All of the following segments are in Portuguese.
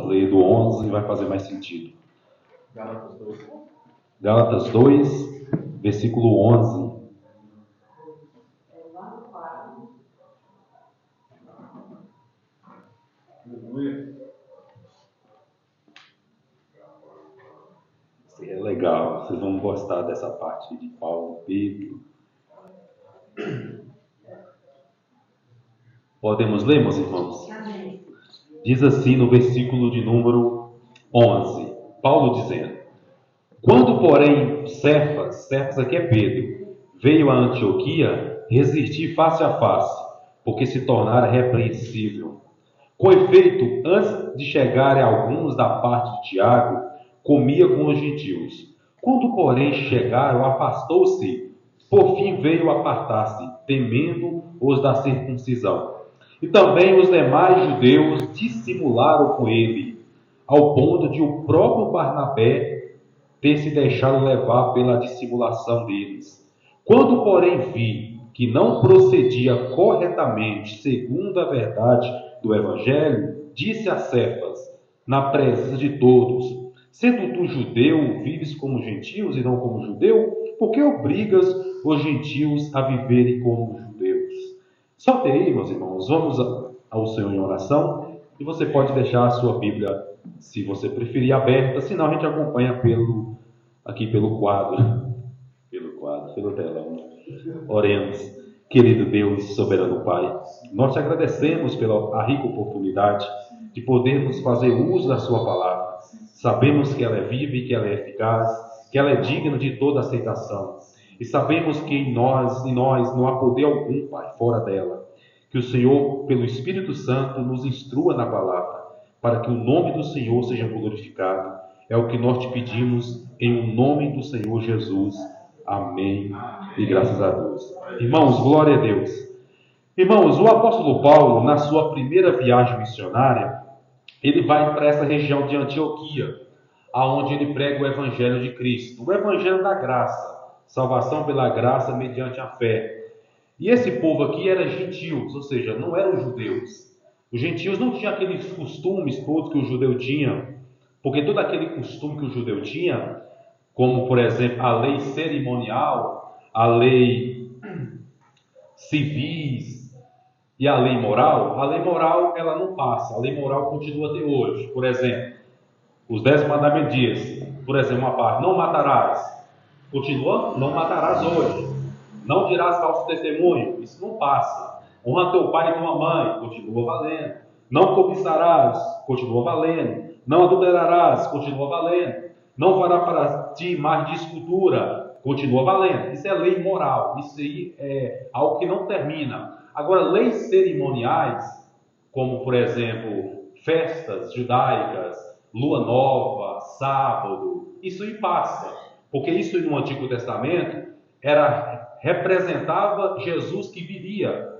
ler do 11 e vai fazer mais sentido. Gálatas 2. Gálatas 2, versículo 11. É legal, vocês vão gostar dessa parte de Paulo, Pedro. Podemos ler, meus irmãos? Diz assim no versículo de número 11, Paulo dizendo: quando, porém, Cefas aqui é Pedro, veio a Antioquia, resisti face a face, porque se tornara repreensível. Com efeito, antes de chegarem alguns da parte de Tiago, comia com os gentios. Quando, porém, chegaram, afastou-se, por fim veio apartar-se, temendo os da circuncisão. E também os demais judeus dissimularam com ele, ao ponto de o próprio Barnabé ter se deixado levar pela dissimulação deles. Quando, porém, vi que não procedia corretamente segundo a verdade do Evangelho, disse a Cefas, na presença de todos: sendo tu judeu, vives como gentios e não como judeu? Por que obrigas os gentios a viverem como judeus? Solte aí, meus irmãos, vamos ao Senhor em oração, e você pode deixar a sua Bíblia, se você preferir, aberta, senão a gente acompanha aqui pelo quadro, pelo telão. Oremos. Querido Deus, soberano Pai, nós te agradecemos pela rica oportunidade de podermos fazer uso da sua palavra. Sabemos que ela é viva e que ela é eficaz, que ela é digna de toda aceitação. E sabemos que em nós não há poder algum, Pai, fora dela. Que o Senhor, pelo Espírito Santo, nos instrua na palavra, para que o nome do Senhor seja glorificado. É o que nós te pedimos em o nome do Senhor Jesus. Amém. E graças a Deus. Irmãos, glória a Deus. Irmãos, o apóstolo Paulo, na sua primeira viagem missionária, ele vai para essa região de Antioquia, aonde ele prega o Evangelho de Cristo, o Evangelho da graça, salvação pela graça mediante a fé. E esse povo aqui era gentios, ou seja, não eram judeus. Os gentios não tinham aqueles costumes todos que o judeu tinha, porque todo aquele costume que o judeu tinha, como, por exemplo, a lei cerimonial, a lei civis e a lei moral ela não passa, a lei moral continua até hoje. Por exemplo, os 10 mandamentos dizem, por exemplo, uma parte: não matarás, continua, não matarás hoje. Não dirás falso testemunho, isso não passa. Honra teu pai e tua mãe, continua valendo. Não cobiçarás, continua valendo. Não adulterarás, continua valendo. Não fará para ti mais de escultura, continua valendo. Isso é lei moral, isso aí é algo que não termina. Agora, leis cerimoniais, como por exemplo, festas judaicas, lua nova, sábado, isso aí passa. Porque isso no Antigo Testamento representava Jesus que viria.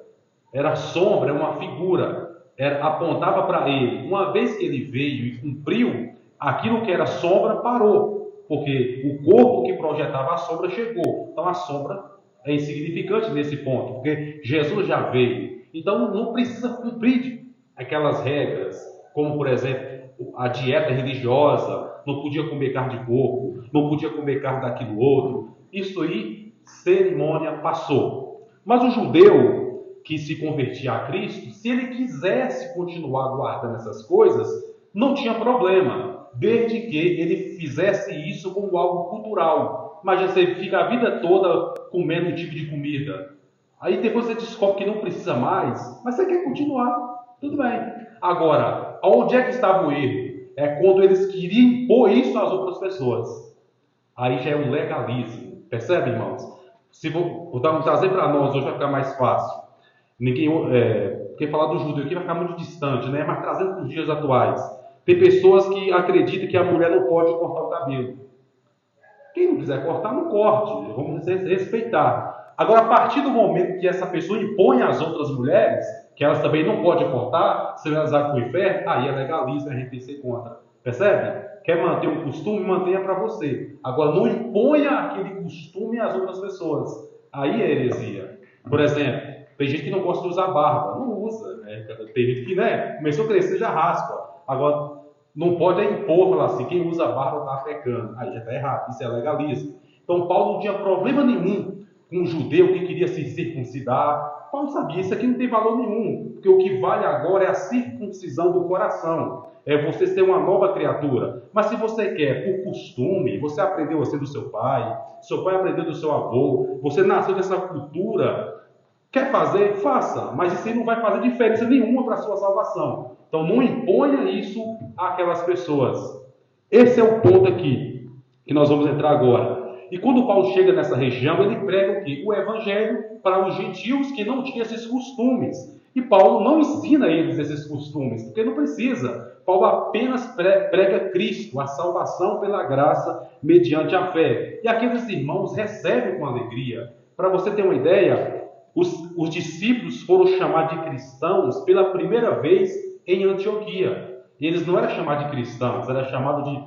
Era sombra, uma figura, apontava para ele. Uma vez que ele veio e cumpriu, aquilo que era sombra parou, porque o corpo que projetava a sombra chegou. Então a sombra é insignificante nesse ponto, porque Jesus já veio. Então não precisa cumprir aquelas regras, como por exemplo a dieta religiosa, não podia comer carne de porco, não podia comer carne daquilo outro. Isso aí, cerimônia, passou. Mas o judeu que se convertia a Cristo, se ele quisesse continuar guardando essas coisas, não tinha problema, desde que ele fizesse isso como algo cultural. Imagina, você fica a vida toda comendo um tipo de comida, aí depois você descobre que não precisa mais, mas você quer continuar, tudo bem. Agora, onde é que estava o erro? É quando eles queriam impor isso às outras pessoas. Aí já é um legalismo, percebe, irmãos? Se vou trazer para nós hoje vai ficar mais fácil. Porque falar do judeu aqui vai ficar muito distante, né? Mas trazendo para os dias atuais, tem pessoas que acreditam que a mulher não pode cortar o cabelo. Quem não quiser cortar, não corte. Vamos respeitar. Agora, a partir do momento que essa pessoa impõe às outras mulheres que elas também não podem cortar, se elas vão para o inferno, aí é legalismo, a gente tem que ser contra. Percebe? Quer manter um costume, mantenha para você. Agora, não imponha aquele costume às outras pessoas. Aí é heresia. Por exemplo, tem gente que não gosta de usar barba. Não usa. Né? Tem gente que começou a crescer, já raspa. Agora, Não pode impor, falar assim, quem usa barba está pecando. Aí já está errado, isso é legalismo. Então Paulo não tinha problema nenhum com um judeu que queria se circuncidar. Paulo sabia, isso aqui não tem valor nenhum, porque o que vale agora é a circuncisão do coração. É você ser uma nova criatura. Mas se você quer, por costume, você aprendeu assim do seu pai aprendeu do seu avô, você nasceu dessa cultura, quer fazer? Faça, mas isso aí não vai fazer diferença nenhuma para a sua salvação. Então não imponha isso àquelas pessoas. Esse é o ponto aqui, que nós vamos entrar agora. E quando Paulo chega nessa região, ele prega o quê? O evangelho para os gentios que não tinham esses costumes. E Paulo não ensina a eles esses costumes, porque não precisa. Paulo apenas prega Cristo, a salvação pela graça mediante a fé. E aqueles irmãos recebem com alegria. Para você ter uma ideia, os discípulos foram chamados de cristãos pela primeira vez em Antioquia. Eles não eram chamados de cristãos, eram chamados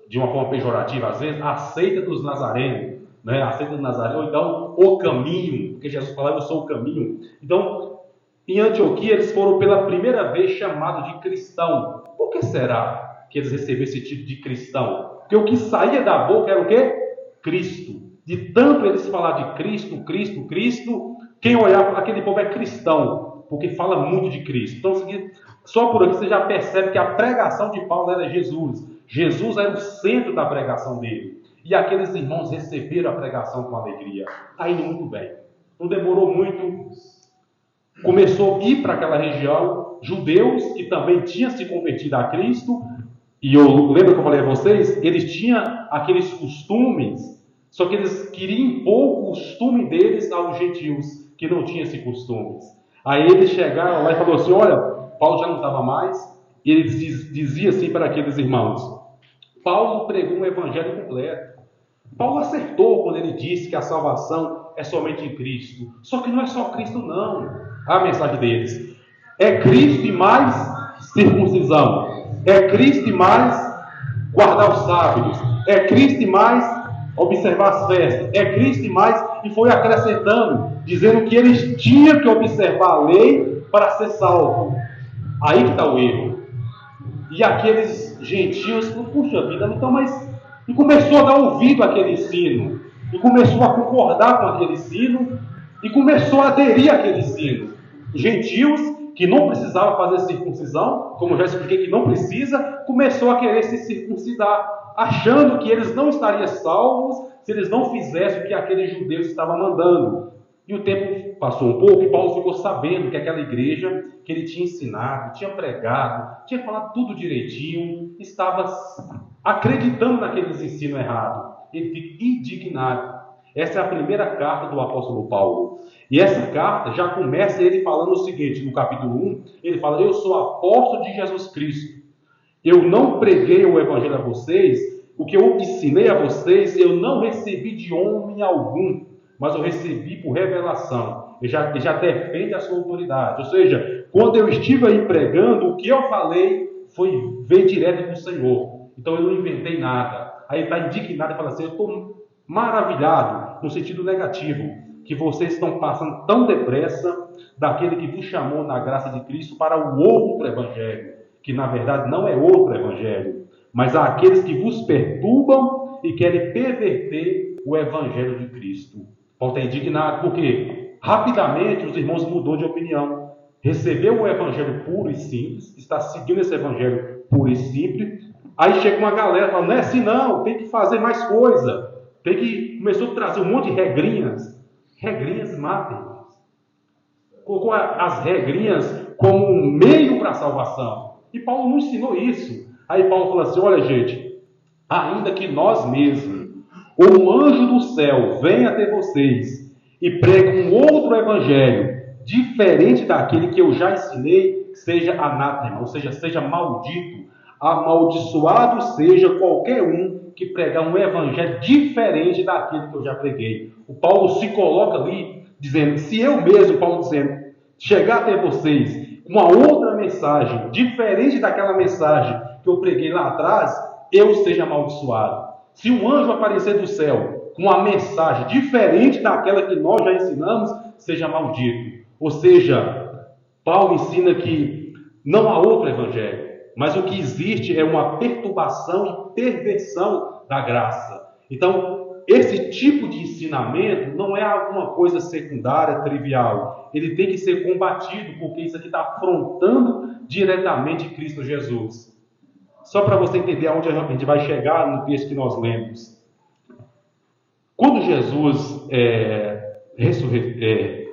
de uma forma pejorativa, às vezes, a seita dos nazarenos, né? A seita dos nazarenos, ou então o caminho, porque Jesus falava, eu sou o caminho. Então, em Antioquia, eles foram pela primeira vez chamados de cristão. Por que será que eles receberam esse tipo de cristão? Porque o que saía da boca era o quê? Cristo. De tanto eles falar de Cristo, Cristo, Cristo, quem olhar para aquele povo é cristão, porque fala muito de Cristo. Então, só por aqui você já percebe que a pregação de Paulo era Jesus. Jesus era o centro da pregação dele. E aqueles irmãos receberam a pregação com alegria. Está indo muito bem. Não demorou muito. Começou a ir para aquela região judeus que também tinham se convertido a Cristo. E eu lembro que eu falei a vocês, eles tinham aqueles costumes, só que eles queriam impor o costume deles aos gentios, que não tinham esses costumes. Aí eles chegaram lá e falaram assim, olha, Paulo já não estava mais, e ele dizia assim para aqueles irmãos, Paulo pregou um evangelho completo. Paulo acertou quando ele disse que a salvação é somente em Cristo. Só que não é só Cristo não. A mensagem deles é Cristo e mais circuncisão. É Cristo e mais guardar os sábados. É Cristo e mais observar as festas. É Cristo e mais, e foi acrescentando, dizendo que eles tinham que observar a lei para ser salvo. Aí que está o erro. E aqueles gentios, puxa vida, não estão mais... E começou a dar ouvido àquele ensino. E começou a concordar com aquele ensino. E começou a aderir àquele ensino. Gentios, que não precisavam fazer circuncisão, como eu já expliquei que não precisa, começou a querer se circuncidar, achando que eles não estariam salvos se eles não fizessem o que aqueles judeus estavam mandando. E o tempo passou um pouco e Paulo ficou sabendo que aquela igreja que ele tinha ensinado, tinha pregado, tinha falado tudo direitinho, estava acreditando naqueles ensinos errados. Ele fica indignado. Essa é a primeira carta do apóstolo Paulo. E essa carta já começa ele falando o seguinte, no capítulo 1, ele fala, eu sou apóstolo de Jesus Cristo. Eu não preguei o evangelho a vocês, o que eu ensinei a vocês, eu não recebi de homem algum, mas eu recebi por revelação. Ele já defende a sua autoridade. Ou seja, quando eu estive aí pregando, o que eu falei veio direto do Senhor. Então eu não inventei nada. Aí ele está indignado e fala assim, eu estou maravilhado, no sentido negativo, que vocês estão passando tão depressa daquele que vos chamou na graça de Cristo para o outro evangelho, que na verdade não é outro evangelho, mas há aqueles que vos perturbam e querem perverter o evangelho de Cristo. Paulo está indignado, porque rapidamente os irmãos mudou de opinião, recebeu o evangelho puro e simples, está seguindo esse evangelho puro e simples, aí chega uma galera e fala, não é assim não, tem que fazer mais coisa, começou a trazer um monte de regrinhas matem, colocou as regrinhas como um meio para a salvação, e Paulo não ensinou isso. Aí Paulo fala assim, olha gente, ainda que nós mesmos, ou um anjo do céu venha até vocês e pregue um outro evangelho, diferente daquele que eu já ensinei, seja anátema, ou seja, seja maldito, amaldiçoado seja qualquer um que pregar um evangelho diferente daquele que eu já preguei. O Paulo se coloca ali, dizendo, se eu mesmo, Paulo dizendo, chegar até vocês com uma outra mensagem, diferente daquela mensagem que eu preguei lá atrás, eu seja amaldiçoado. Se um anjo aparecer do céu com uma mensagem diferente daquela que nós já ensinamos, seja maldito. Ou seja, Paulo ensina que não há outro evangelho. mas o que existe é uma perturbação e perversão da graça. Então, esse tipo de ensinamento não é alguma coisa secundária, trivial. Ele tem que ser combatido, porque isso aqui está afrontando diretamente Cristo Jesus. Só para você entender aonde a gente vai chegar no texto que nós lemos. Quando Jesus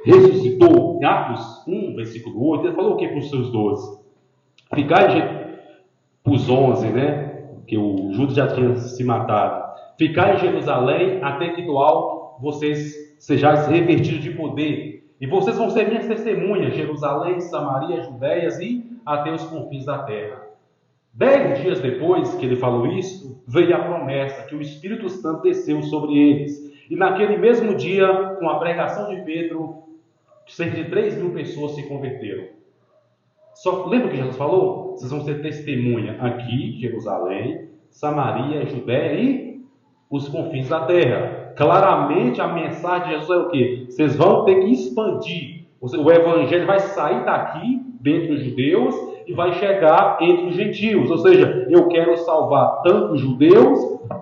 ressuscitou, em Atos 1, versículo 8, ele falou o que para os seus 12? Ficai, para os 11, né? Que o Judas já tinha se matado. Ficai em Jerusalém até que do alto vocês sejais revestidos de poder. E vocês vão ser minhas testemunhas, Jerusalém, Samaria, Judéias e até os confins da terra. 10 dias depois que ele falou isso, veio a promessa que o Espírito Santo desceu sobre eles. E naquele mesmo dia, com a pregação de Pedro, cerca de 3.000 pessoas se converteram. Só lembra o que Jesus falou? Vocês vão ser testemunha aqui, Jerusalém, Samaria, Judéia e os confins da terra. Claramente a mensagem de Jesus é o quê? Vocês vão ter que expandir. O evangelho vai sair daqui, dentre os judeus, e vai chegar entre os gentios. Ou seja, eu quero salvar tanto os judeus,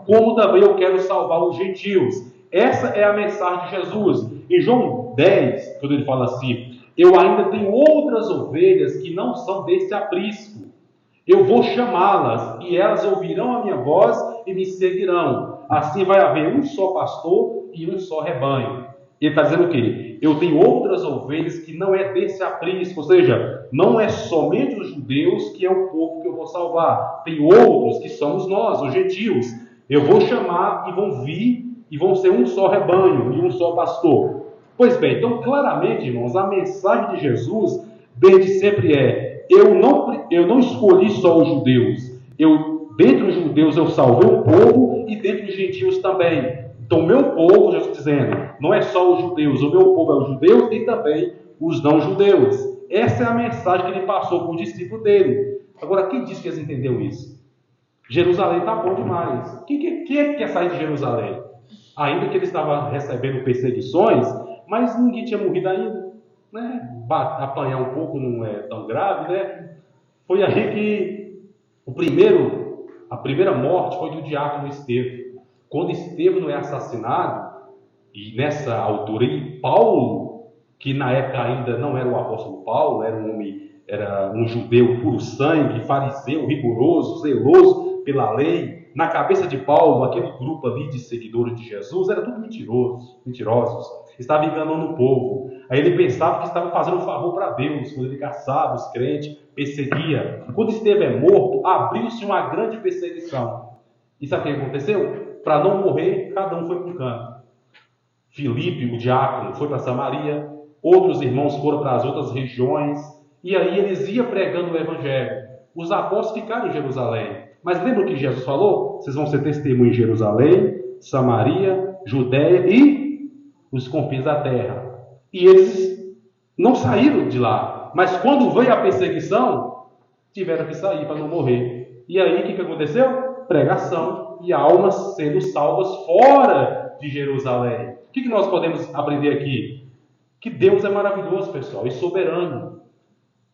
como também eu quero salvar os gentios. Essa é a mensagem de Jesus. Em João 10, quando ele fala assim, eu ainda tenho outras ovelhas que não são desse aprisco. Eu vou chamá-las, e elas ouvirão a minha voz e me seguirão. Assim vai haver um só pastor e um só rebanho. Ele está dizendo o quê? Eu tenho outras ovelhas que não é desse aprisco, ou seja, não é somente os judeus que é o povo que eu vou salvar. Tem outros que somos nós, os gentios. Eu vou chamar e vão vir e vão ser um só rebanho e um só pastor. Pois bem, então claramente, irmãos, a mensagem de Jesus desde sempre é: eu não escolhi só os judeus. Dentre os judeus eu salvei o povo e dentre os gentios também. Então, o meu povo, Jesus dizendo, não é só os judeus, o meu povo é os judeus e também os não-judeus. Essa é a mensagem que ele passou para o discípulo dele. Agora, quem disse que eles entenderam isso? Jerusalém está bom demais. Quem é que quer sair de Jerusalém? Ainda que ele estava recebendo perseguições, mas ninguém tinha morrido ainda. Né? Apanhar um pouco não é tão grave, né? Foi aí que a primeira morte foi do diácono Estevão. Quando Estevão é assassinado, e nessa altura aí, Paulo, que na época ainda não era o apóstolo Paulo, era um judeu puro sangue, fariseu, rigoroso, zeloso pela lei, na cabeça de Paulo, aquele grupo ali de seguidores de Jesus, era tudo mentirosos, estava enganando o povo. Aí ele pensava que estava fazendo um favor para Deus, quando ele caçava os crentes, perseguia. Quando Estevão é morto, abriu-se uma grande perseguição. E sabe o que aconteceu? Para não morrer, cada um foi para um canto. Filipe, o diácono, foi para Samaria, outros irmãos foram para as outras regiões, e aí eles iam pregando o evangelho. Os apóstolos ficaram em Jerusalém. Mas lembra o que Jesus falou? Vocês vão ser testemunhas em Jerusalém, Samaria, Judéia e os confins da terra. E eles não saíram de lá. Mas quando veio a perseguição, tiveram que sair para não morrer. E aí o que aconteceu? Pregação e almas sendo salvas fora de Jerusalém. O que nós podemos aprender aqui? Que Deus é maravilhoso, pessoal, e soberano.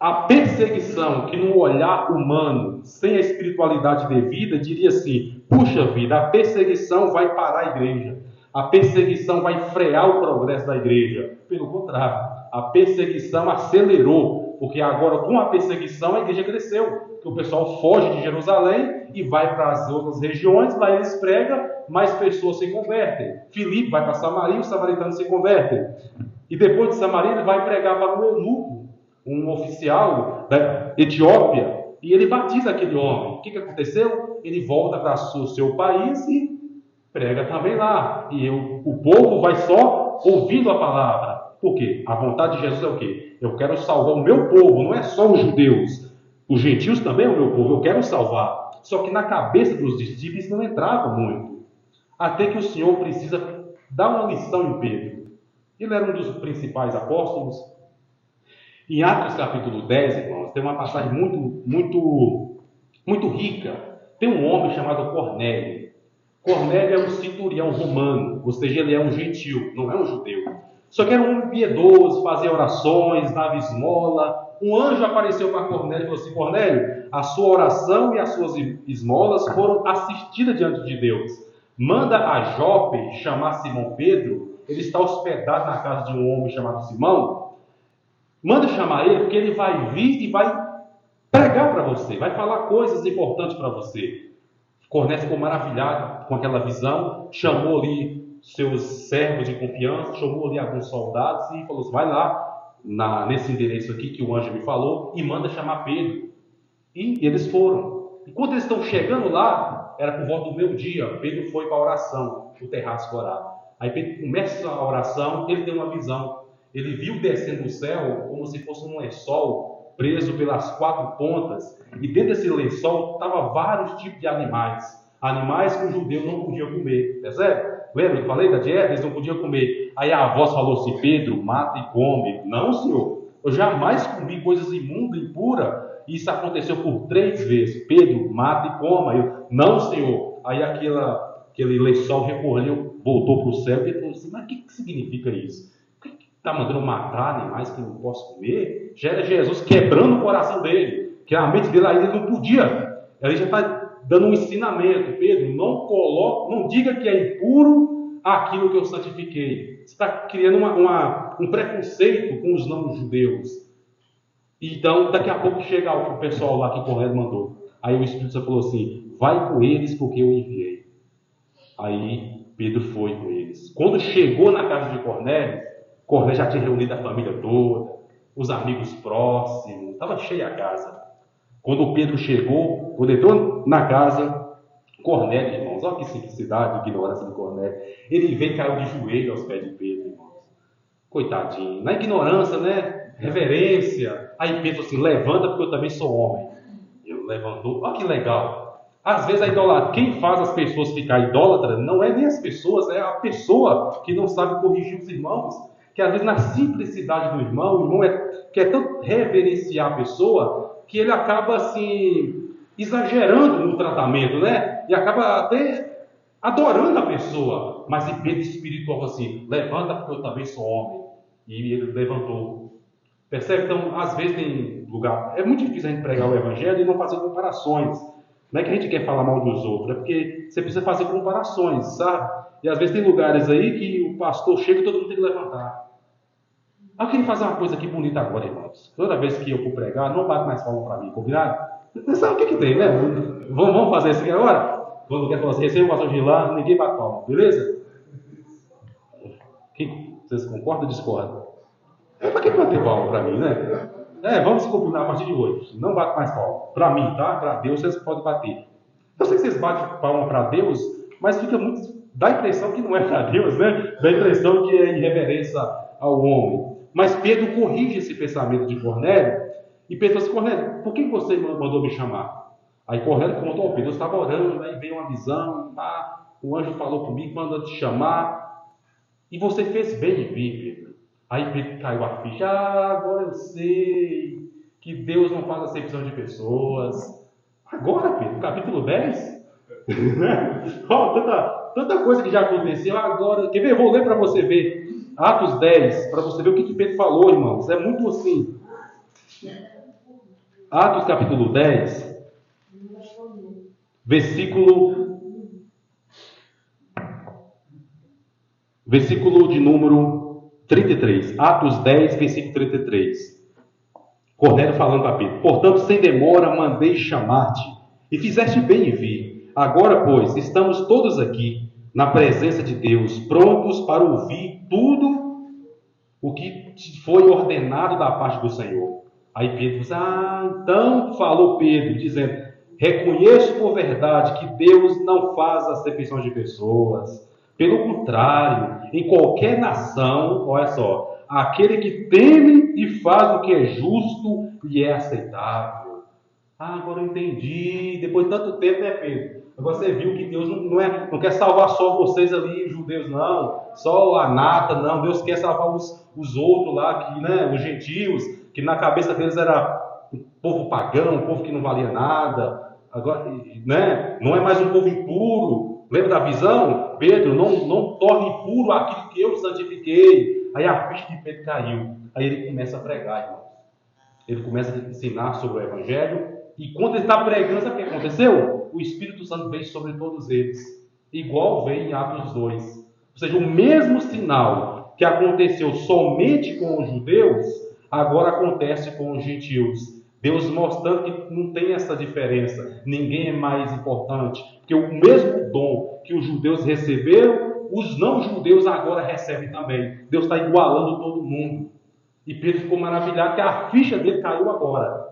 A perseguição que no olhar humano, sem a espiritualidade devida, diria assim: puxa vida, a perseguição vai parar a igreja. A perseguição vai frear o progresso da igreja. Pelo contrário, a perseguição acelerou, porque agora com a perseguição a igreja cresceu. Que o pessoal foge de Jerusalém e vai para as outras regiões, lá eles pregam, mais pessoas se convertem. Filipe vai para Samaria, os samaritanos se convertem. E depois de Samaria ele vai pregar para um eunuco, um oficial da Etiópia, e ele batiza aquele homem. O que aconteceu? Ele volta para o seu país e prega também lá. E o povo vai só ouvindo a palavra. Por quê? A vontade de Jesus é o quê? Eu quero salvar o meu povo, não é só os judeus. Os gentios também é o meu povo, eu quero salvar. Só que na cabeça dos discípulos isso não entrava muito. Até que o Senhor precisa dar uma lição em Pedro. Ele era um dos principais apóstolos. Em Atos capítulo 10, irmãos, tem uma passagem muito rica. Tem um homem chamado Cornélio. Cornélio é um centurião romano, ou seja, ele é um gentil, não é um judeu. Só que era um homem piedoso, fazia orações, dava esmola, um anjo apareceu para Cornélio e falou assim: Cornélio, a sua oração e as suas esmolas foram assistidas diante de Deus. Manda a Jope chamar Simão Pedro, ele está hospedado na casa de um homem chamado Simão. Manda chamar ele, porque ele vai vir e vai pregar para você, vai falar coisas importantes para você. Cornélio ficou maravilhado com aquela visão, chamou ali seus servos de confiança, chamou ali alguns soldados e falou assim: vai lá nesse endereço aqui que o anjo me falou e manda chamar Pedro. E eles foram. E quando eles estão chegando lá, era por volta do meio-dia, Pedro foi para a oração, o terraço orar. Aí Pedro começa a oração, ele tem uma visão. Ele viu descendo do céu como se fosse um lençol preso pelas quatro pontas, e dentro desse lençol estavam vários tipos de animais que o judeu não podia comer, percebe? Lembra que eu falei da dieta? Eles não podiam comer. Aí a voz falou assim: Pedro, mata e come. Não, senhor, eu jamais comi coisas imundas, impuras. Isso aconteceu por 3 vezes. Pedro, mata e coma. Eu, não, senhor. Aí aquele lençol recolheu, voltou para o céu e falou assim: mas o que significa isso? Está mandando matar animais que não posso comer? Já era Jesus quebrando o coração dele, que a mente dele ainda não podia. Ele já está dando um ensinamento: Pedro, não diga que é impuro aquilo que eu santifiquei. Você está criando um preconceito com os não-judeus. Então, daqui a pouco chega o pessoal lá que Cornélio mandou. Aí o Espírito Santo falou assim: vai com eles porque eu enviei. Aí Pedro foi com eles. Quando chegou na casa de Cornélio, Cornélio já tinha reunido a família toda, os amigos próximos, estava cheia a casa. Quando Pedro chegou, quando entrou na casa, Cornélio, irmãos, olha que simplicidade, ignorância de Cornélio. Ele veio e caiu de joelho aos pés de Pedro, irmãos. Coitadinho, na ignorância, né? Reverência. Aí Pedro assim: levanta porque eu também sou homem. Ele levantou, olha que legal. Às vezes a idolatria, quem faz as pessoas ficar idólatras não é nem as pessoas, é a pessoa que não sabe corrigir os irmãos. Que às vezes na simplicidade do irmão, o irmão quer tanto reverenciar a pessoa que ele acaba assim exagerando no tratamento, né? E acaba até adorando a pessoa. Mas em Pedro espiritual assim: levanta porque eu também sou homem. E ele levantou. Percebe? Então, às vezes tem lugar. É muito difícil a gente pregar o evangelho e não fazer comparações. Não é que a gente quer falar mal dos outros, é porque você precisa fazer comparações, sabe? E às vezes tem lugares aí que o pastor chega e todo mundo tem que levantar. Eu queria fazer uma coisa aqui bonita agora, irmãos. Toda vez que eu for pregar, não bate mais palma para mim, combinado? Você sabe o que tem, né? Vamos fazer isso aqui agora? Quando quer falar assim: receba o pastor de lá, ninguém bate palma, beleza? Vocês concordam ou discordam? É para que bater palma para mim, né? Vamos se combinar a partir de hoje. Não bate mais palma. Para mim, tá? Para Deus vocês podem bater. Eu sei que vocês batem palma para Deus, mas fica muito. Dá a impressão que não é para Deus, né? Dá a impressão que é em reverência ao homem. Mas Pedro corrige esse pensamento de Cornélio. E Pedro falou assim: Cornélio, por que você mandou me chamar? Aí Cornélio contou: Pedro, eu estava orando, aí veio uma visão, o anjo falou comigo, mandou te chamar. E você fez bem em vir, Pedro. Aí Pedro caiu a ficha: agora eu sei que Deus não faz acepção de pessoas. Agora, Pedro, capítulo 10. Tanta coisa que já aconteceu. Agora, quer ver? Eu vou ler para você ver. Atos 10, para você ver o que Pedro falou, irmãos. É muito assim. Atos capítulo 10, versículo de número 33. Atos 10, versículo 33. Cornélio falando para Pedro: portanto, sem demora, mandei chamar-te, e fizeste bem em vir. Agora, pois, estamos todos aqui, na presença de Deus, prontos para ouvir tudo o que te foi ordenado da parte do Senhor. Aí Pedro diz: então falou Pedro, dizendo: reconheço por verdade que Deus não faz acepção de pessoas. Pelo contrário, em qualquer nação, olha só, aquele que teme e faz o que é justo e é aceitável. Agora eu entendi. Depois de tanto tempo, né, Pedro? Agora você viu que Deus não quer salvar só vocês ali, judeus, não. Só a nata, não. Deus quer salvar os outros lá, que, né, os gentios, que na cabeça deles era um povo pagão, um povo que não valia nada. Agora, né, não é mais um povo impuro. Lembra da visão? Pedro, não torne impuro aquilo que eu santifiquei. Aí a ficha de Pedro caiu. Aí ele começa a pregar, irmão. Ele começa a ensinar sobre o Evangelho. E quando ele está pregando, sabe o que aconteceu? O Espírito Santo veio sobre todos eles. Igual veio em Atos 2. Ou seja, o mesmo sinal que aconteceu somente com os judeus, agora acontece com os gentios. Deus mostrando que não tem essa diferença. Ninguém é mais importante. Porque o mesmo dom que os judeus receberam, os não-judeus agora recebem também. Deus está igualando todo mundo. E Pedro ficou maravilhado que a ficha dele caiu agora.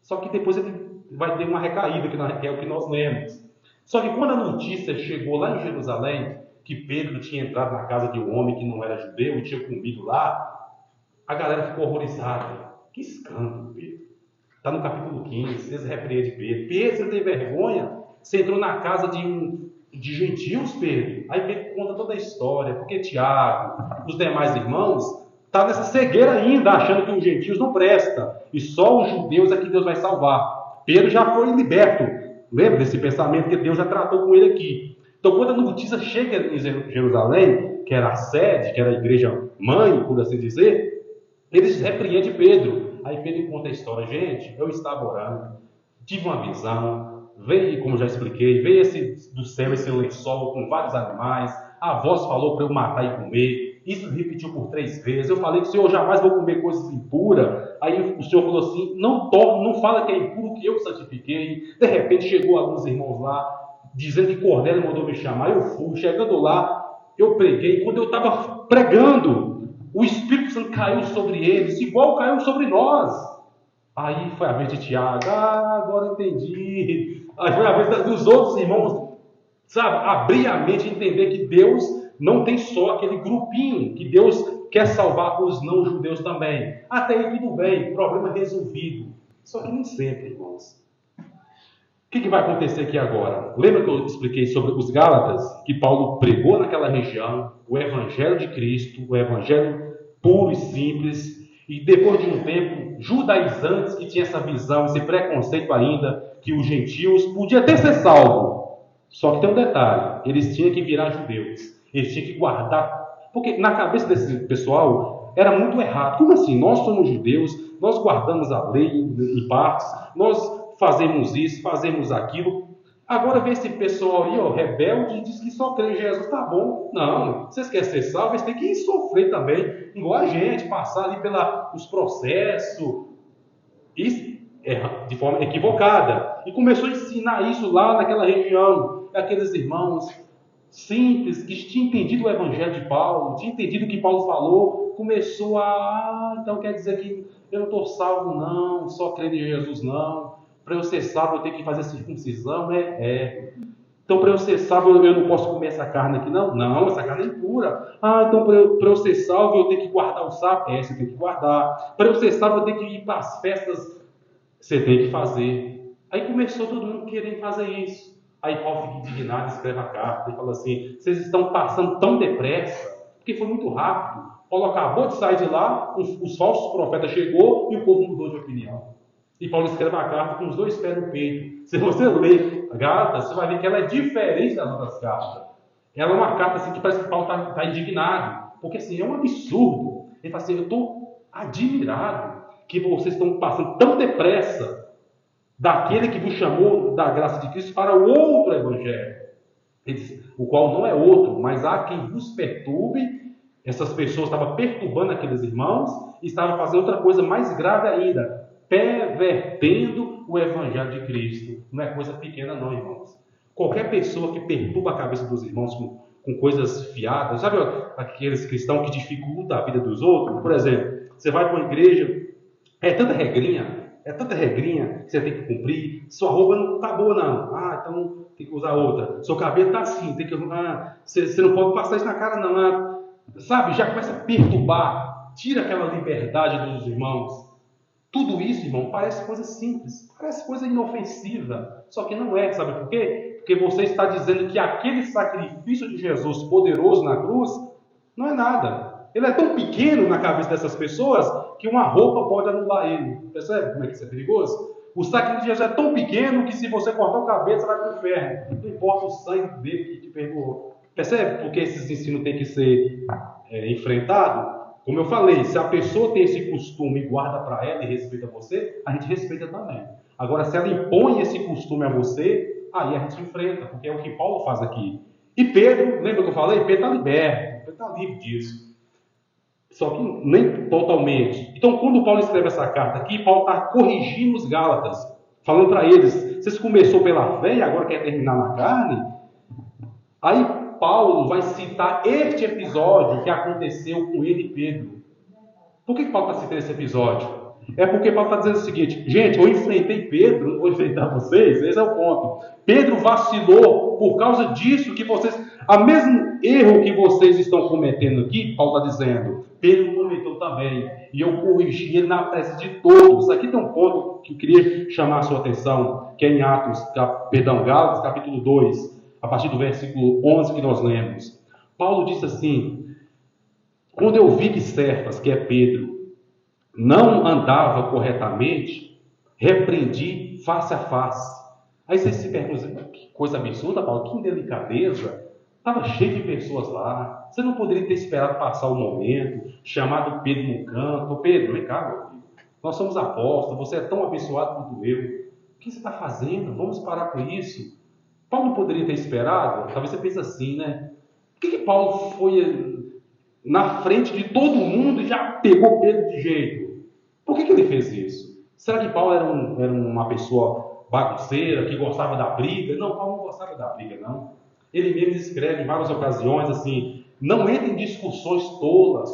Só que depois ele vai ter uma recaída, que é o que nós lemos. Só que quando a notícia chegou lá em Jerusalém, que Pedro tinha entrado na casa de um homem que não era judeu e tinha comido lá, a galera ficou horrorizada. Que escândalo, Pedro. Está no capítulo 15, eles repreendem Pedro. Pedro, você tem vergonha? Você entrou na casa de gentios, Pedro? Aí Pedro conta toda a história, porque Tiago, os demais irmãos, está nessa cegueira ainda, achando que os gentios não prestam. E só os judeus é que Deus vai salvar. Pedro já foi liberto. Lembra desse pensamento que Deus já tratou com ele aqui. Então, quando a notícia chega em Jerusalém, que era a sede, que era a igreja mãe, por assim dizer, eles repreendem Pedro. Aí Pedro conta a história. Gente, eu estava orando, tive uma visão, veio, como já expliquei, veio do céu esse lençol com vários animais, a voz falou para eu matar e comer, isso repetiu por 3 vezes, eu falei que o Senhor jamais vou comer coisas impuras, aí o Senhor falou assim, não fala que é impuro, que eu santifiquei. De repente chegou alguns irmãos lá, dizendo que Cornélio mandou me chamar, eu fui, chegando lá, eu preguei, quando eu estava pregando, o Espírito Santo caiu sobre eles, igual caiu sobre nós. Aí foi a vez de Tiago, agora eu entendi. Aí foi a vez dos outros irmãos, sabe, abrir a mente e entender que Deus não tem só aquele grupinho, que Deus quer salvar os não-judeus também. Até aí tudo bem, problema resolvido. Só que nem sempre, irmãos. O que vai acontecer aqui agora? Lembra que eu expliquei sobre os Gálatas? Que Paulo pregou naquela região o Evangelho de Cristo, o Evangelho puro e simples. E depois de um tempo, judaizantes que tinham essa visão, esse preconceito ainda, que os gentios podiam até ser salvos. Só que tem um detalhe, eles tinham que virar judeus. Eles tinham que guardar. Porque na cabeça desse pessoal era muito errado. Como assim? Nós somos judeus, nós guardamos a lei em partes, nós fazemos isso, fazemos aquilo. Agora vê esse pessoal aí, rebelde, diz que só crê em Jesus, tá bom. Não, vocês querem ser salvos, vocês têm que sofrer também, igual a gente, passar ali pelos processos, isso de forma equivocada. E começou a ensinar isso lá naquela região, aqueles irmãos simples, que tinham entendido o Evangelho de Paulo, tinham entendido o que Paulo falou, começou então quer dizer que eu não estou salvo não, só crendo em Jesus não. Para eu ser salvo, eu tenho que fazer circuncisão? Então, para eu ser salvo, eu não posso comer essa carne aqui, não? Não, essa carne é impura. Então, para eu ser salvo, eu tenho que guardar o sábado? Você tem que guardar. Para eu ser salvo, eu tenho que ir para as festas? Você tem que fazer. Aí começou todo mundo querendo fazer isso. Aí Paulo fica indignado, escreve a carta e fala assim, vocês estão passando tão depressa, porque foi muito rápido. Paulo acabou de sair de lá, os falsos profetas chegou e o povo mudou de opinião. E Paulo escreve a carta com os 2 pés no peito. Se você ler a carta, você vai ver que ela é diferente das outras cartas. Ela é uma carta assim, que parece que Paulo está indignado. Porque assim, é um absurdo. Ele fala assim, eu estou admirado que vocês estão passando tão depressa daquele que vos chamou da graça de Cristo para o outro evangelho. Ele diz, o qual não é outro, mas há quem vos perturbe. Essas pessoas estavam perturbando aqueles irmãos e estavam fazendo outra coisa mais grave ainda, pervertendo o Evangelho de Cristo. Não é coisa pequena não, irmãos. Qualquer pessoa que perturba a cabeça dos irmãos com coisas fiadas, sabe aqueles cristãos que dificultam a vida dos outros? Por exemplo, você vai para uma igreja, é tanta regrinha que você tem que cumprir, sua roupa não está boa não, então tem que usar outra, seu cabelo está assim, tem que você não pode passar isso na cara não, sabe, já começa a perturbar, tira aquela liberdade dos irmãos. Tudo isso, irmão, parece coisa simples, parece coisa inofensiva, só que não é, sabe por quê? Porque você está dizendo que aquele sacrifício de Jesus poderoso na cruz não é nada. Ele é tão pequeno na cabeça dessas pessoas que uma roupa pode anular ele. Percebe como é que isso é perigoso? O sacrifício de Jesus é tão pequeno que se você cortar o cabelo, você vai para o inferno. Não importa o sangue dele que te perdoou. Percebe porque esses ensinos têm que ser enfrentados? Como eu falei, se a pessoa tem esse costume e guarda para ela e respeita você, a gente respeita também. Agora, se ela impõe esse costume a você, aí a gente enfrenta, porque é o que Paulo faz aqui. E Pedro, lembra que eu falei? Pedro está liberto, Pedro está livre disso. Só que nem totalmente. Então, quando Paulo escreve essa carta aqui, Paulo está corrigindo os Gálatas, falando para eles: vocês começou pela fé e agora quer terminar na carne? Aí Paulo vai citar este episódio que aconteceu com ele e Pedro. Por que Paulo está citando esse episódio? É porque Paulo está dizendo o seguinte: gente, eu enfrentei Pedro, não vou enfrentar vocês, esse é o ponto. Pedro vacilou por causa disso que vocês, o mesmo erro que vocês estão cometendo aqui, Paulo está dizendo, Pedro cometeu também. E eu corrigi ele na presença de todos. Aqui tem um ponto que eu queria chamar a sua atenção, que é em Gálatas, capítulo 2, a partir do versículo 11 que nós lemos. Paulo disse assim: quando eu vi que Cefas, que é Pedro, não andava corretamente, repreendi face a face. Aí você se pergunta: que coisa absurda, Paulo, que indelicadeza. Estava cheio de pessoas lá. Você não poderia ter esperado passar o momento, chamado Pedro no canto. Pedro, vem cá, meu filho. Nós somos apóstolos, você é tão abençoado quanto eu. O que você está fazendo? Vamos parar com isso. Paulo não poderia ter esperado? Talvez você pense assim, né? Por que Paulo foi na frente de todo mundo e já pegou Pedro de jeito? Por que ele fez isso? Será que Paulo era uma pessoa bagunceira, que gostava da briga? Não, Paulo não gostava da briga, não. Ele mesmo escreve em várias ocasiões assim: não entre em discussões tolas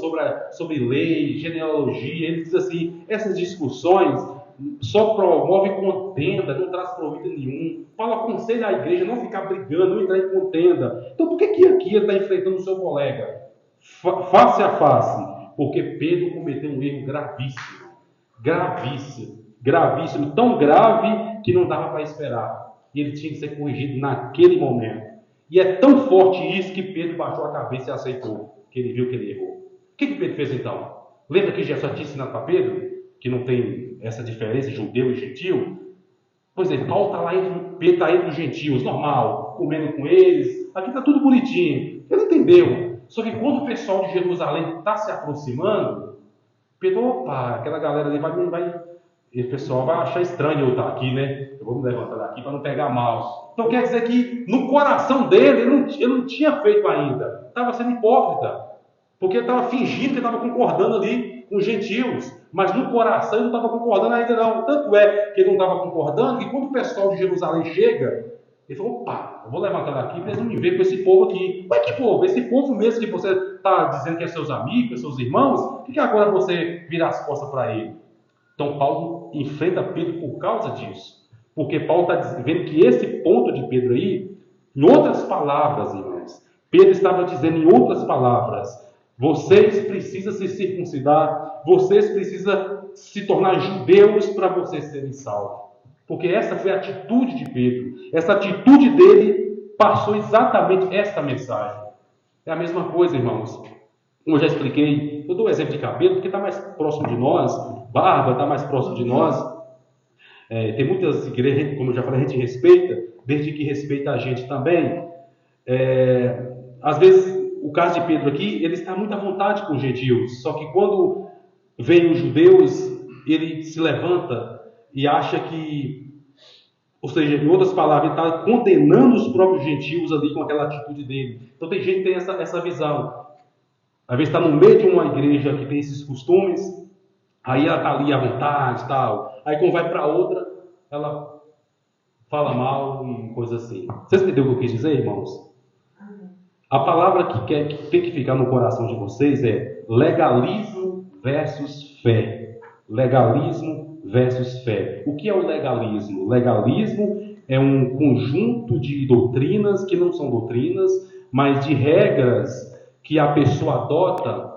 sobre lei, genealogia. Ele diz assim: essas discussões só promovem contenda, não traz proveito nenhum. Paulo aconselha a igreja a não ficar brigando, não entrar em contenda. Então por que aqui ele está enfrentando o seu colega? Face a face, porque Pedro cometeu um erro gravíssimo, gravíssimo, tão grave que não dava para esperar, e ele tinha que ser corrigido naquele momento. E é tão forte isso que Pedro baixou a cabeça e aceitou, que ele viu que ele errou. O que Pedro fez então? Lembra que Jesus tinha ensinado para Pedro que não tem essa diferença judeu e gentil? Pois é, Paulo está lá, Pedro está entre os gentios, normal, comendo com eles, aqui está tudo bonitinho. Ele entendeu. Só que quando o pessoal de Jerusalém está se aproximando, Pedro: opa, aquela galera ali e o pessoal vai achar estranho eu estar aqui, né? Eu vou me levantar daqui para não pegar mal. Então quer dizer que no coração dele, ele não tinha feito ainda. Estava sendo hipócrita. Porque ele estava fingindo que estava concordando ali com os gentios. Mas no coração ele não estava concordando ainda não. Tanto é que ele não estava concordando que quando o pessoal de Jerusalém chega, ele falou: opa, eu vou levantar daqui para eles não me verem com esse povo aqui. Mas que povo? Esse povo mesmo que você está dizendo que é seus amigos, seus irmãos, por que agora você vira as costas para ele? Então Paulo enfrenta Pedro por causa disso. Porque Paulo está vendo que esse ponto de Pedro aí, em outras palavras, irmãos, Pedro estava dizendo em outras palavras: vocês precisam se circuncidar, vocês precisam se tornar judeus para vocês serem salvos. Porque essa foi a atitude de Pedro. Essa atitude dele passou exatamente esta mensagem. É a mesma coisa, irmãos. Como eu já expliquei, eu dou o exemplo de cabelo porque está mais próximo de nós, barba está mais próximo de nós. Tem muitas igrejas, como eu já falei, a gente respeita, desde que respeita a gente também. Às vezes, o caso de Pedro aqui, ele está muito à vontade com os gentios, só que quando vem os judeus, ele se levanta e acha que, ou seja, em outras palavras, ele está condenando os próprios gentios ali com aquela atitude dele. Então tem gente que tem essa visão. Às vezes está no meio de uma igreja que tem esses costumes, aí ela está ali à vontade e tal. Aí quando vai para outra, ela fala mal e coisa assim. Vocês entenderam o que eu quis dizer, irmãos? A palavra que tem que ficar no coração de vocês é legalismo versus fé. Legalismo versus fé. O que é o legalismo? Legalismo é um conjunto de doutrinas que não são doutrinas, mas de regras que a pessoa adota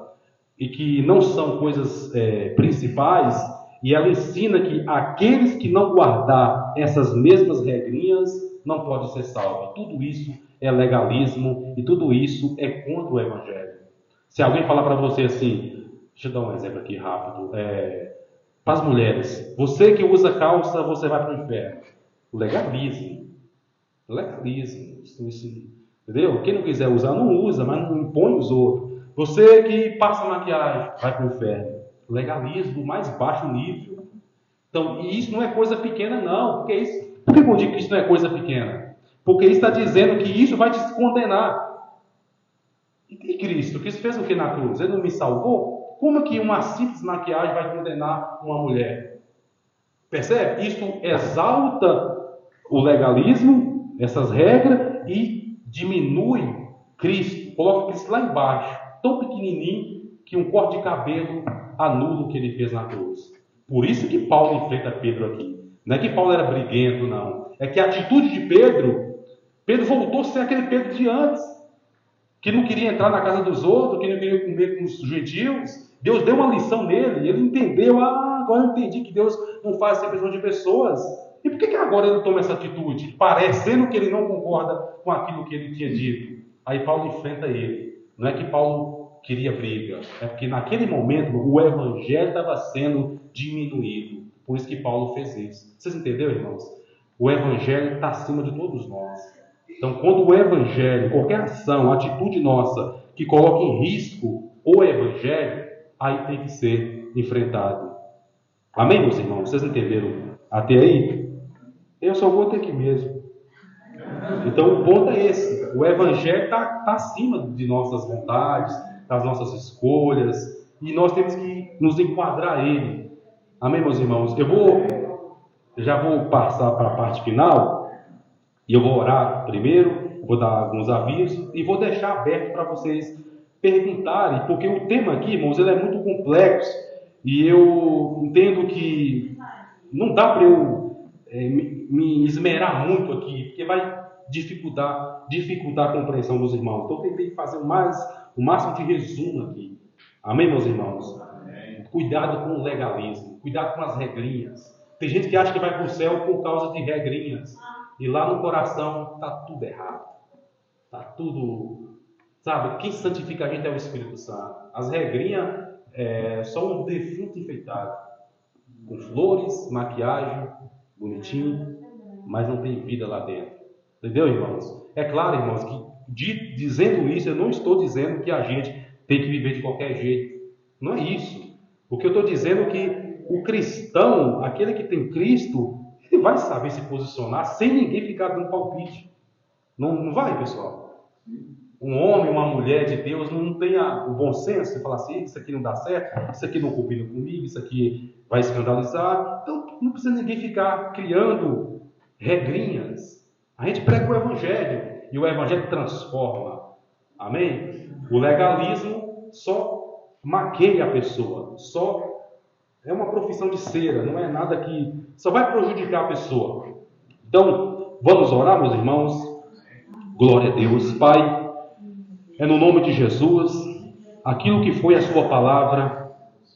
e que não são coisas principais, e ela ensina que aqueles que não guardar essas mesmas regrinhas não podem ser salvos. Tudo isso é legalismo e tudo isso é contra o Evangelho. Se alguém falar para você assim, deixa eu dar um exemplo aqui rápido, para as mulheres: você que usa calça, você vai para o inferno. Legalismo. Isso, entendeu? Quem não quiser usar, não usa, mas não impõe os outros. Você que passa maquiagem, vai para o inferno. Legalismo do mais baixo nível. Então, e isso não é coisa pequena, não. Por que eu digo que isso não é coisa pequena? Porque isso está dizendo que isso vai te condenar. E Cristo? Cristo fez o que na cruz? Ele não me salvou? Como que uma simples maquiagem vai condenar uma mulher? Percebe? Isso exalta o legalismo, essas regras, e diminui Cristo. Coloca Cristo lá embaixo, tão pequenininho, que um corte de cabelo anula o que ele fez na cruz. Por isso que Paulo enfrenta Pedro aqui. Não é que Paulo era briguento, não. É que a atitude de Pedro voltou a ser aquele Pedro de antes, que não queria entrar na casa dos outros, que não queria comer com os gentios. Deus deu uma lição nele, ele entendeu, agora eu entendi que Deus não faz acepção de pessoas. E por que agora ele toma essa atitude? Parecendo que ele não concorda com aquilo que ele tinha dito. Aí Paulo enfrenta ele. Não é que Paulo queria briga, é porque naquele momento o evangelho estava sendo diminuído. Por isso que Paulo fez isso. Vocês entenderam, irmãos? O evangelho está acima de todos nós. Então, quando o evangelho, qualquer ação, atitude nossa que coloque em risco o evangelho, aí tem que ser enfrentado. Amém, meus irmãos? Vocês entenderam até aí? Eu só vou ter que mesmo. Então, o ponto é esse. O evangelho está acima de nossas vontades, das nossas escolhas, e nós temos que nos enquadrar a ele. Amém, meus irmãos? Eu já vou passar para a parte final. E eu vou orar primeiro, vou dar alguns avisos e vou deixar aberto para vocês perguntarem, porque o tema aqui, irmãos, ele é muito complexo e eu entendo que não dá para eu me esmerar muito aqui, porque vai dificultar a compreensão dos irmãos. Então eu tentei fazer o máximo de resumo aqui. Amém, meus irmãos? Amém. Cuidado com o legalismo, cuidado com as regrinhas. Tem gente que acha que vai para o céu por causa de regrinhas. E lá no coração está tudo errado. Está tudo... Sabe, quem santifica a gente é o Espírito Santo. As regrinhas são um defunto enfeitado. Com flores, maquiagem, bonitinho, mas não tem vida lá dentro. Entendeu, irmãos? É claro, irmãos, que dizendo isso, eu não estou dizendo que a gente tem que viver de qualquer jeito. Não é isso. O que eu estou dizendo é que o cristão, aquele que tem Cristo, ele vai saber se posicionar sem ninguém ficar dando palpite. Não vai, pessoal? Um homem, uma mulher de Deus não tem o bom senso de falar assim, isso aqui não dá certo, isso aqui não combina comigo, isso aqui vai escandalizar. Então não precisa ninguém ficar criando regrinhas. A gente prega o evangelho e o evangelho transforma. Amém? O legalismo só maqueia a pessoa, só é uma profissão de cera, não é nada que só vai prejudicar a pessoa. Então, vamos orar, meus irmãos. Glória a Deus. Pai, é no nome de Jesus, aquilo que foi a sua palavra,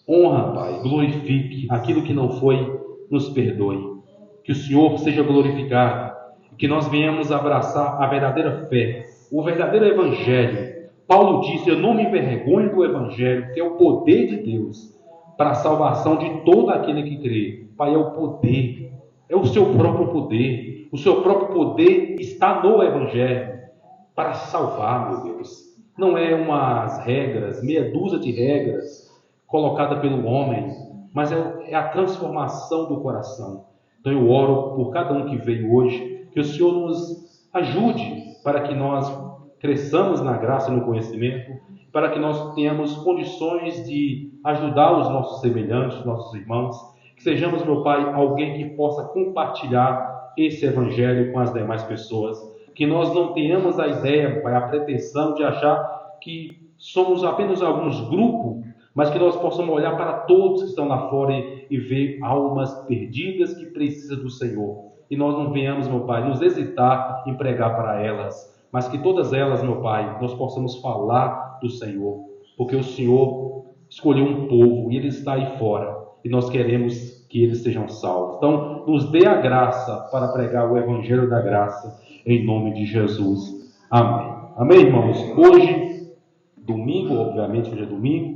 honra, Pai, glorifique. Aquilo que não foi, nos perdoe. Que o Senhor seja glorificado, que nós venhamos abraçar a verdadeira fé, o verdadeiro evangelho. Paulo disse, eu não me envergonho do evangelho, que é o poder de Deus para a salvação de todo aquele que crê. Pai, é o poder, é o seu próprio poder. O seu próprio poder está no evangelho para salvar, meu Deus. Não é umas regras, meia dúzia de regras colocada pelo homem, mas é a transformação do coração. Então eu oro por cada um que veio hoje, que o Senhor nos ajude para que nós cresçamos na graça e no conhecimento, para que nós tenhamos condições de ajudar os nossos semelhantes, nossos irmãos, que sejamos, meu Pai, alguém que possa compartilhar esse evangelho com as demais pessoas, que nós não tenhamos a ideia, Pai, a pretensão de achar que somos apenas alguns grupos, mas que nós possamos olhar para todos que estão lá fora e ver almas perdidas que precisam do Senhor. E nós não venhamos, meu Pai, nos hesitar em pregar para elas, mas que todas elas, meu Pai, nós possamos falar do Senhor, porque o Senhor escolheu um povo e ele está aí fora, e nós queremos que eles sejam salvos. Então, nos dê a graça para pregar o Evangelho da graça, em nome de Jesus. Amém. Amém, irmãos? Hoje, domingo, obviamente hoje é domingo,